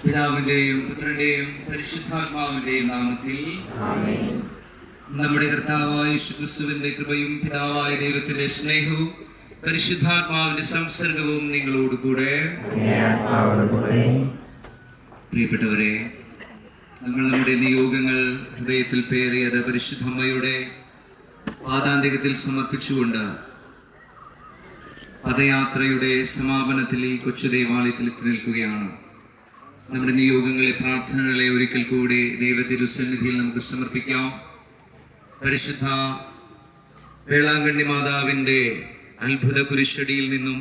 പിതാവിന്റെയും പുത്രന്റെയും പരിശുദ്ധാത്മാവിന്റെയും നാമത്തിൽ നമ്മുടെ കർത്താവായ യേശുക്രിസ്തുവിന്റെ കൃപയും പിതാവായ ദൈവത്തിന്റെ സ്നേഹവും പരിശുദ്ധാത്മാവിന്റെ സംസർഗവും നിങ്ങളോടുകൂടെ. പ്രിയപ്പെട്ടവരെ, നമ്മൾ നമ്മുടെ നിയോഗങ്ങൾ ഹൃദയത്തിൽ പേറിയത് പരിശുദ്ധമ്മയുടെ പാദാന്തികത്തിൽ സമർപ്പിച്ചുകൊണ്ട് പദയാത്രയുടെ സമാപനത്തിൽ ഈ കൊച്ചു ദേവാലയത്തിൽ എത്തി നിൽക്കുകയാണ്. നമ്മുടെ നിയോഗങ്ങളെ, പ്രാർത്ഥനകളെ ഒരിക്കൽ കൂടി ദൈവതിരുസന്നിധിയിൽ നമുക്ക് സമർപ്പിക്കാം. പരിശുദ്ധ വേളാങ്കണ്ണി മാതാവിൻ്റെ അത്ഭുത കുരിശടിയിൽ നിന്നും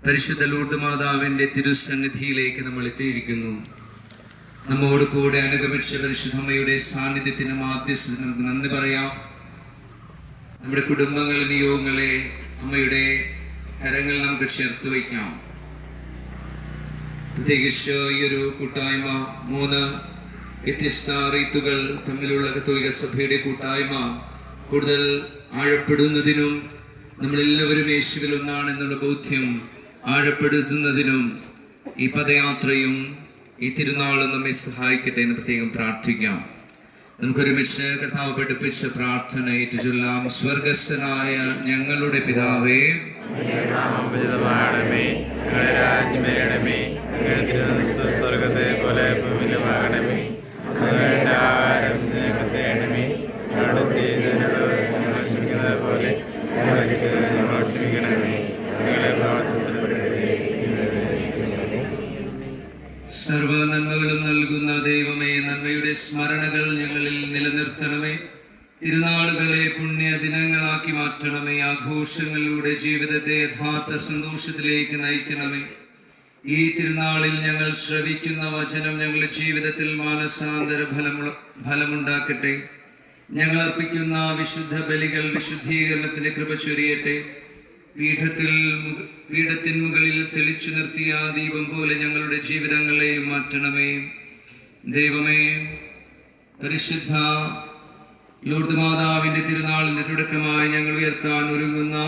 പരിശുദ്ധ ലൂർദ് മാതാവിൻ്റെ തിരുസന്നിധിയിലേക്ക് നമ്മൾ എത്തിയിരിക്കുന്നു. നമ്മോട് കൂടെ അനുഗമിച്ച പരിശുദ്ധമ്മയുടെ സാന്നിധ്യത്തിന് മാധ്യസ്ഥ നമുക്ക് നന്ദി പറയാം. നമ്മുടെ കുടുംബങ്ങളെ, നിയോഗങ്ങളെ അമ്മയുടെ കരങ്ങൾ നമുക്ക് ചേർത്ത് വയ്ക്കാം. പ്രത്യേകിച്ച് ഈ ഒരു കൂട്ടായ്മ, 3 വ്യത്യസ്ത റീത്തുകൾ തമ്മിലുള്ള കത്തോലിക്ക സഭയുടെ കൂട്ടായ്മ കൂടുതൽ ആഴപ്പെടുന്നതിനും നമ്മളെല്ലാവരും യേശുവിൽ ഒന്നാണെന്നുള്ള ബോധ്യം ആഴപ്പെടുത്തുന്നതിനും ഈ പദയാത്രയും ഈ തിരുനാളും നമ്മെ സഹായിക്കട്ടെ എന്ന് പ്രത്യേകം പ്രാർത്ഥിക്കാം. നമുക്കൊരുമിച്ച് കർത്താവ് പഠിപ്പിച്ച പ്രാർത്ഥന ഏറ്റുചൊല്ലാം. സ്വർഗസ്ഥനായ ഞങ്ങളുടെ പിതാവേ, സ്വർഗത്തെ പോലെ ഭൂമിയിലുമാകണമേ. പോലെ സർവ നന്മകളും നൽകുന്ന ദൈവമേ, നന്മയുടെ സ്മരണകൾ ഞങ്ങളിൽ നിലനിർത്തണമേ. തിരുനാളുകളെ പുണ്യ ദിനങ്ങളാക്കി മാറ്റണമേ. ആഘോഷങ്ങളിലൂടെ ജീവിതത്തെ യഥാർത്ഥ സന്തോഷത്തിലേക്ക് നയിക്കണമേ. ഈ തിരുനാളിൽ ഞങ്ങൾ ശ്രവിക്കുന്ന വചനം ഞങ്ങളുടെ ജീവിതത്തിൽ മാനസാന്തര ഫലമുണ്ടാക്കട്ടെ. ഞങ്ങൾ അർപ്പിക്കുന്ന വിശുദ്ധ ബലികൾ വിശുദ്ധീകരണത്തിന്റെ കൃപ ചൊരിയട്ടെ. പീഠത്തിൻ മുകളിൽ തെളിച്ചു നിർത്തിയ ദീപം പോലെ ഞങ്ങളുടെ ജീവിതങ്ങളെയും മാറ്റണമേ. ദൈവമേ, പരിശുദ്ധ ലൂർദ് മാതാവിന്റെ തിരുനാളിന്റെ തുടക്കമായി ഞങ്ങൾ ഉയർത്താൻ ഒരുങ്ങുന്ന